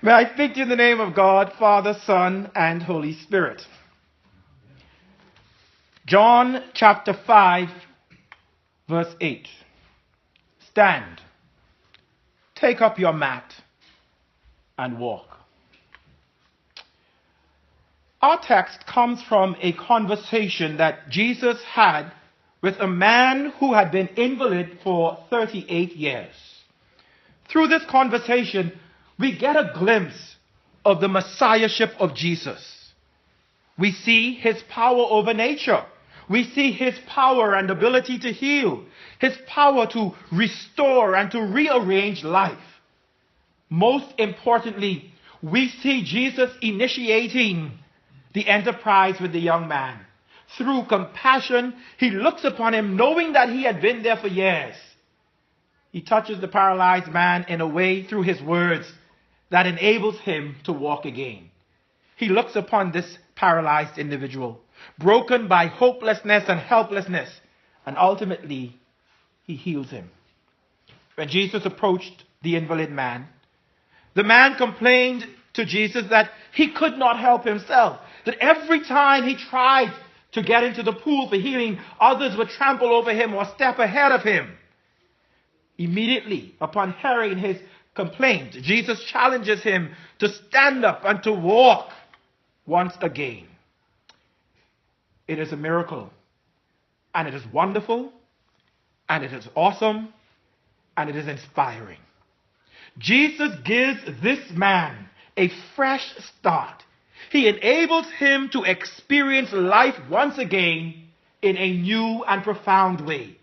May I speak to you in the name of God, Father, Son, and Holy Spirit. John chapter 5, verse 8. Stand, take up your mat, and walk. Our text comes from a conversation that Jesus had with a man who had been invalid for 38 years. Through this conversation, we get a glimpse of the messiahship of Jesus. We see his power over nature. We see his power and ability to heal, his power to restore and to rearrange life. Most importantly, we see Jesus initiating the enterprise with the young man. Through compassion, he looks upon him knowing that he had been there for years. He touches the paralyzed man in a way through his words that enables him to walk again. He looks upon this paralyzed individual, broken by hopelessness and helplessness, and ultimately he heals him. When Jesus approached the invalid man, the man complained to Jesus that he could not help himself, that every time he tried to get into the pool for healing, others would trample over him or step ahead of him. Immediately upon hearing his complaint, Jesus challenges him to stand up and to walk once again. It is a miracle, and it is wonderful, and it is awesome, and it is inspiring. Jesus gives this man a fresh start. He enables him to experience life once again in a new and profound way.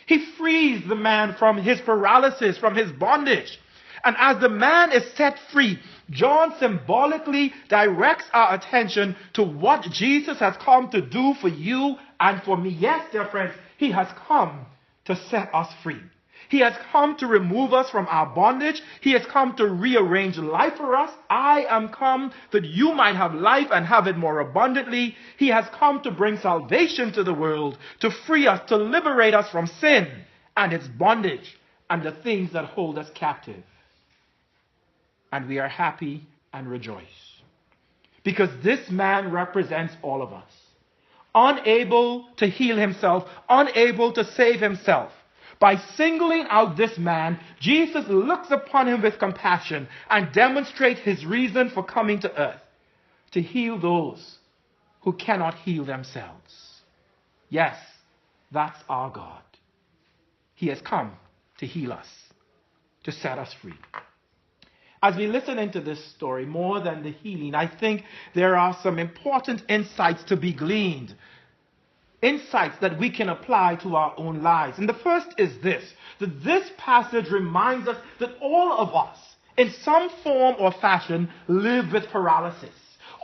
He frees the man from his paralysis, from his bondage. And as the man is set free, John symbolically directs our attention to what Jesus has come to do for you and for me. Yes, dear friends, he has come to set us free. He has come to remove us from our bondage. He has come to rearrange life for us. I am come that you might have life and have it more abundantly. He has come to bring salvation to the world, to free us, to liberate us from sin and its bondage and the things that hold us captive. And we are happy and rejoice, because this man represents all of us. Unable to heal himself, unable to save himself. By singling out this man, Jesus looks upon him with compassion and demonstrates his reason for coming to earth, to heal those who cannot heal themselves. Yes, that's our God. He has come to heal us, to set us free. As we listen into this story, more than the healing, I think there are some important insights to be gleaned. Insights that we can apply to our own lives. And the first is this, that this passage reminds us that all of us, in some form or fashion, live with paralysis.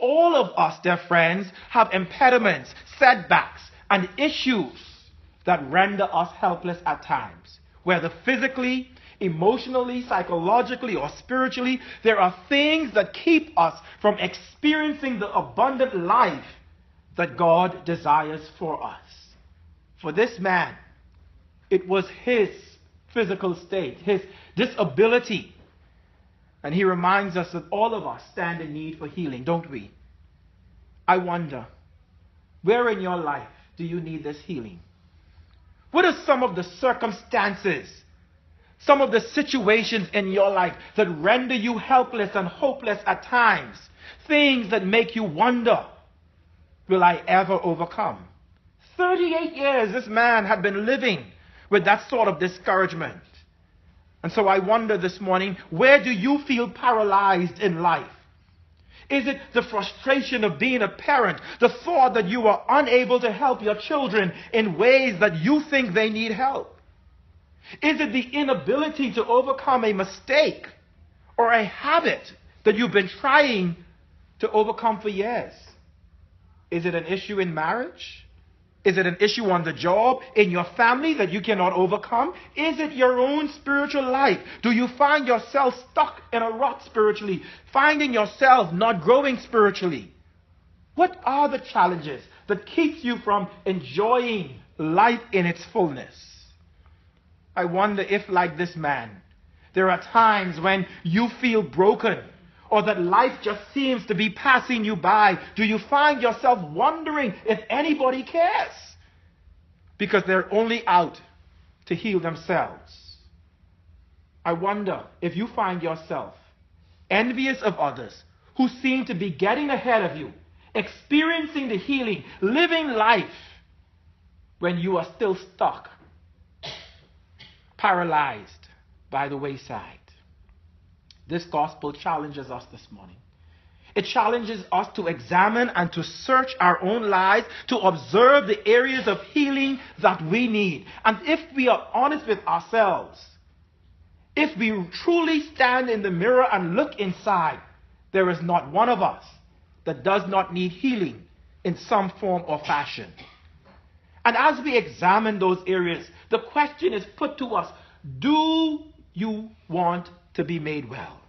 All of us, dear friends, have impediments, setbacks, and issues that render us helpless at times. Whether physically, emotionally, psychologically, or spiritually, there are things that keep us from experiencing the abundant life that God desires for us. For this man, it was his physical state, his disability. And he reminds us that all of us stand in need for healing, don't we? I wonder, where in your life do you need this healing? What are some of the circumstances, some of the situations in your life that render you helpless and hopeless at times? Things that make you wonder, will I ever overcome? 38 years this man had been living with that sort of discouragement. And so I wonder this morning, where do you feel paralyzed in life? Is it the frustration of being a parent, the thought that you are unable to help your children in ways that you think they need help? Is it the inability to overcome a mistake or a habit that you've been trying to overcome for years? Is it an issue in marriage? Is it an issue on the job, in your family that you cannot overcome? Is it your own spiritual life? Do you find yourself stuck in a rut spiritually, finding yourself not growing spiritually? What are the challenges that keeps you from enjoying life in its fullness? I wonder if, like this man, there are times when you feel broken, or that life just seems to be passing you by? Do you find yourself wondering if anybody cares? Because they're only out to heal themselves. I wonder if you find yourself envious of others who seem to be getting ahead of you, experiencing the healing, living life, when you are still stuck, paralyzed by the wayside. This gospel challenges us this morning. It challenges us to examine and to search our own lives, to observe the areas of healing that we need. And if we are honest with ourselves, if we truly stand in the mirror and look inside, there is not one of us that does not need healing in some form or fashion. And as we examine those areas, the question is put to us, do you want to be made well?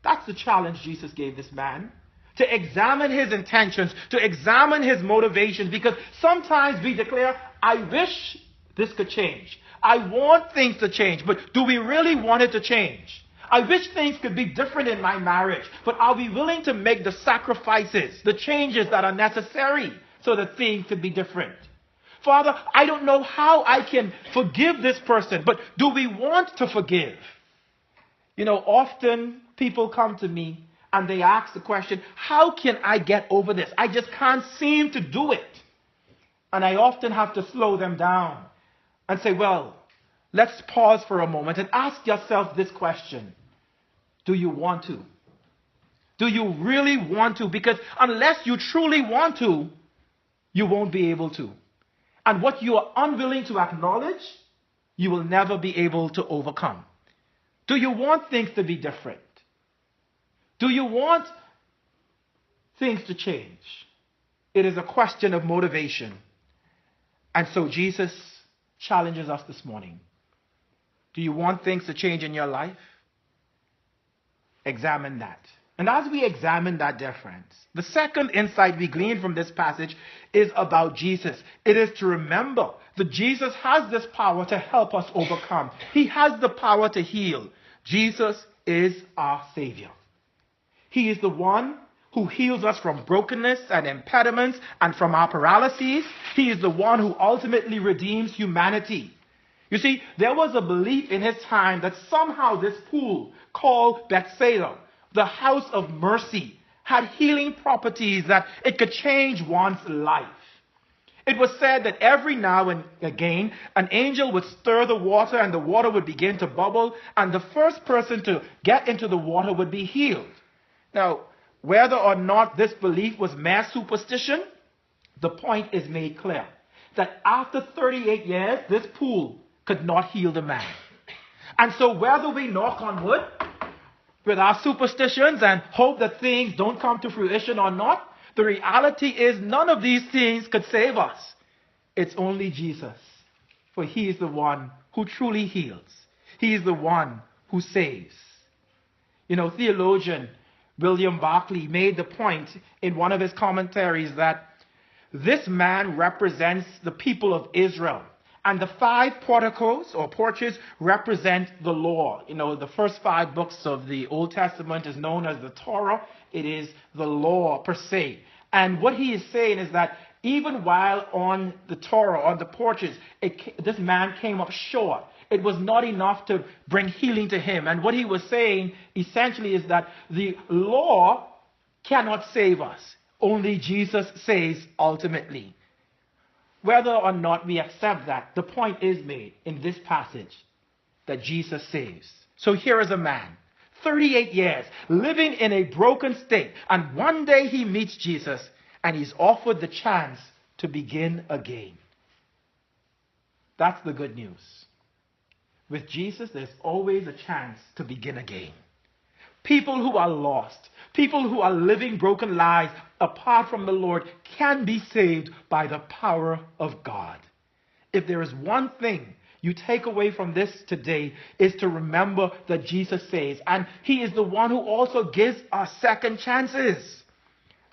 That's the challenge Jesus gave this man. To examine his intentions, to examine his motivations, because sometimes we declare, I wish this could change. I want things to change, but do we really want it to change? I wish things could be different in my marriage, but are we willing to make the sacrifices, the changes that are necessary so that things could be different? Father, I don't know how I can forgive this person, but do we want to forgive? You know, often people come to me and they ask the question, how can I get over this? I just can't seem to do it. And I often have to slow them down and say, well, let's pause for a moment and ask yourself this question. Do you want to? Do you really want to? Because unless you truly want to, you won't be able to. And what you are unwilling to acknowledge, you will never be able to overcome. Do you want things to be different? Do you want things to change? It is a question of motivation. And so Jesus challenges us this morning. Do you want things to change in your life? Examine that. And as we examine that, dear friends, the second insight we glean from this passage is about Jesus. It is to remember that Jesus has this power to help us overcome. He has the power to heal. Jesus is our Savior. He is the one who heals us from brokenness and impediments and from our paralyses. He is the one who ultimately redeems humanity. You see, there was a belief in his time that somehow this pool called Bethsaida, the house of mercy, had healing properties, that it could change one's life. It was said that every now and again, an angel would stir the water and the water would begin to bubble, and the first person to get into the water would be healed. Now, whether or not this belief was mere superstition, the point is made clear that after 38 years, this pool could not heal the man. And so whether we knock on wood with our superstitions and hope that things don't come to fruition or not, the reality is none of these things could save us. It's only Jesus. For he is the one who truly heals. He is the one who saves. You know, theologian William Barclay made the point in one of his commentaries that this man represents the people of Israel. And the 5 porticos or porches represent the law. You know, the first 5 books of the Old Testament is known as the Torah. It is the law per se. And what he is saying is that even while on the Torah, on the porches, this man came up short. It was not enough to bring healing to him. And what he was saying essentially is that the law cannot save us. Only Jesus saves ultimately. Whether or not we accept that, the point is made in this passage that Jesus saves. So here is a man, 38 years, living in a broken state. And one day he meets Jesus and he's offered the chance to begin again. That's the good news. With Jesus, there's always a chance to begin again. People who are lost, people who are living broken lives apart from the Lord can be saved by the power of God. If there is one thing you take away from this today, is to remember that Jesus saves. And he is the one who also gives us second chances.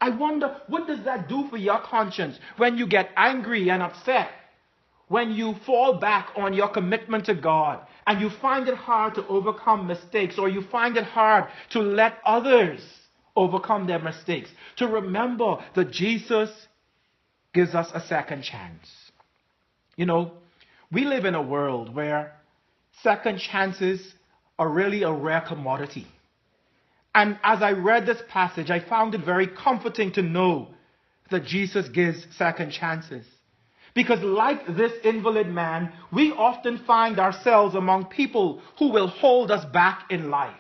I wonder, what does that do for your conscience when you get angry and upset? When you fall back on your commitment to God and you find it hard to overcome mistakes, or you find it hard to let others overcome their mistakes, to remember that Jesus gives us a second chance. You know, we live in a world where second chances are really a rare commodity. And as I read this passage, I found it very comforting to know that Jesus gives second chances. Because like this invalid man, we often find ourselves among people who will hold us back in life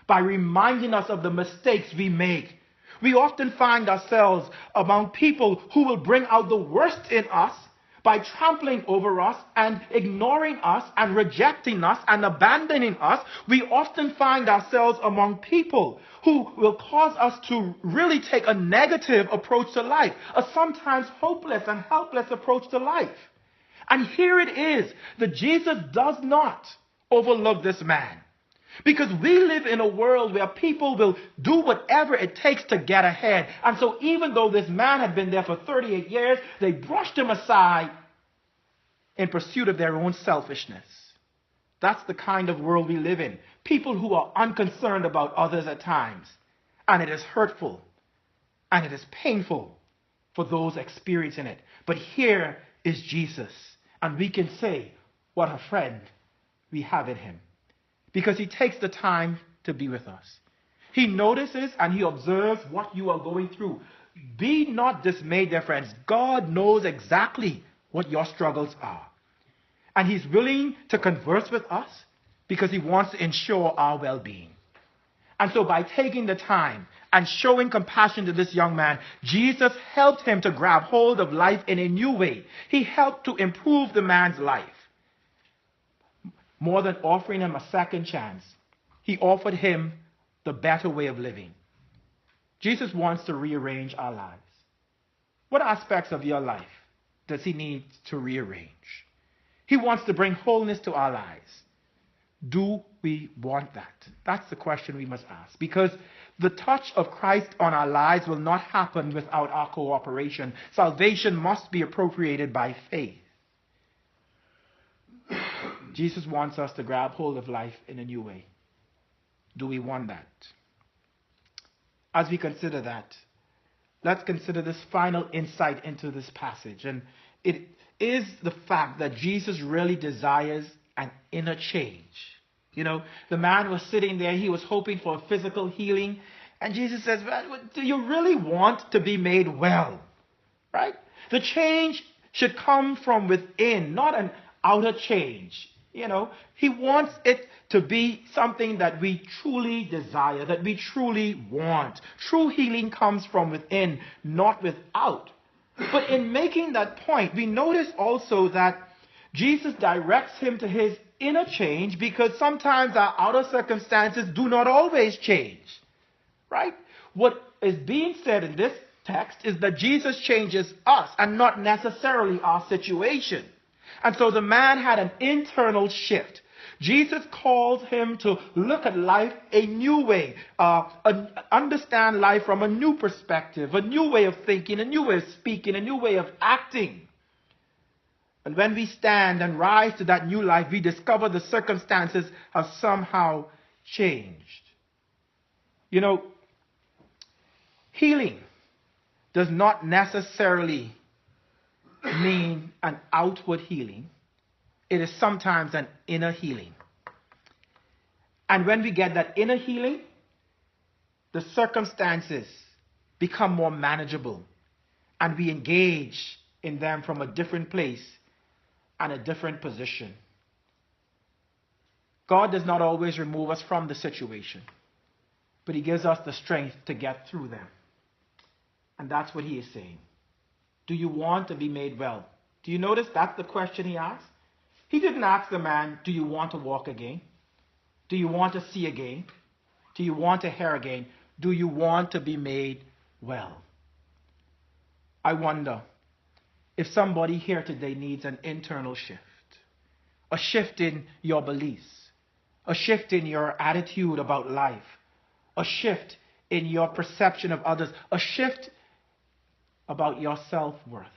by reminding us of the mistakes we make. We often find ourselves among people who will bring out the worst in us by trampling over us and ignoring us and rejecting us and abandoning us. We often find ourselves among people who will cause us to really take a negative approach to life, a sometimes hopeless and helpless approach to life. And here it is that Jesus does not overlook this man. Because we live in a world where people will do whatever it takes to get ahead. And so even though this man had been there for 38 years, they brushed him aside in pursuit of their own selfishness. That's the kind of world we live in. People who are unconcerned about others at times. And it is hurtful. And it is painful for those experiencing it. But here is Jesus. And we can say, what a friend we have in him. Because he takes the time to be with us. He notices and he observes what you are going through. Be not dismayed, dear friends. God knows exactly what your struggles are. And he's willing to converse with us because he wants to ensure our well-being. And so by taking the time and showing compassion to this young man, Jesus helped him to grab hold of life in a new way. He helped to improve the man's life. More than offering him a second chance, he offered him the better way of living. Jesus wants to rearrange our lives. What aspects of your life does he need to rearrange? He wants to bring wholeness to our lives. Do we want that? That's the question we must ask. Because the touch of Christ on our lives will not happen without our cooperation. Salvation must be appropriated by faith. Jesus wants us to grab hold of life in a new way. Do we want that? As we consider that, let's consider this final insight into this passage. And it is the fact that Jesus really desires an inner change. You know, the man was sitting there, he was hoping for a physical healing. And Jesus says, well, do you really want to be made well? Right? The change should come from within, not an outer change. You know, he wants it to be something that we truly desire, that we truly want. True healing comes from within, not without. But in making that point, we notice also that Jesus directs him to his inner change because sometimes our outer circumstances do not always change. Right? What is being said in this text is that Jesus changes us and not necessarily our situation. And so the man had an internal shift. Jesus calls him to look at life a new way, understand life from a new perspective, a new way of thinking, a new way of speaking, a new way of acting. And when we stand and rise to that new life, we discover the circumstances have somehow changed. You know, healing does not necessarily mean an outward healing. It is sometimes an inner healing. And when we get that inner healing, the circumstances become more manageable and we engage in them from a different place and a different position. God does not always remove us from the situation, but he gives us the strength to get through them. And that's what he is saying. Do you want to be made well? Do you notice that's the question he asked? He didn't ask the man, do you want to walk again? Do you want to see again? Do you want to hear again? Do you want to be made well? I wonder if somebody here today needs an internal shift. A shift in your beliefs. A shift in your attitude about life. A shift in your perception of others. A shift about your self-worth.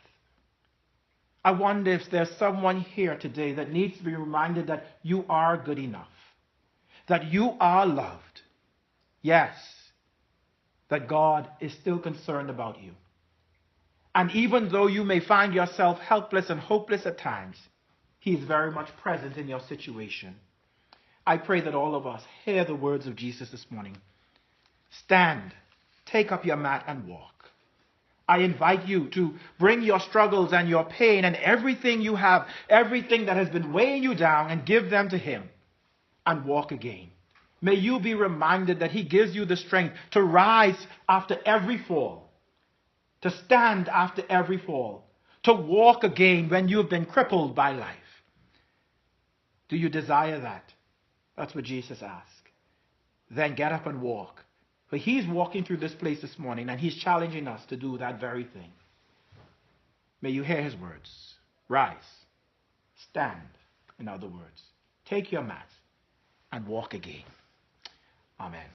I wonder if there's someone here today that needs to be reminded that you are good enough, that you are loved. Yes, that God is still concerned about you. And even though you may find yourself helpless and hopeless at times, He is very much present in your situation. I pray that all of us hear the words of Jesus this morning. Stand, take up your mat and walk. I invite you to bring your struggles and your pain and everything you have, everything that has been weighing you down, and give them to Him and walk again. May you be reminded that He gives you the strength to rise after every fall, to stand after every fall, to walk again when you've been crippled by life. Do you desire that? That's what Jesus asked. Then get up and walk. For He's walking through this place this morning, and He's challenging us to do that very thing. May you hear His words. Rise. Stand, in other words. Take your mat and walk again. Amen.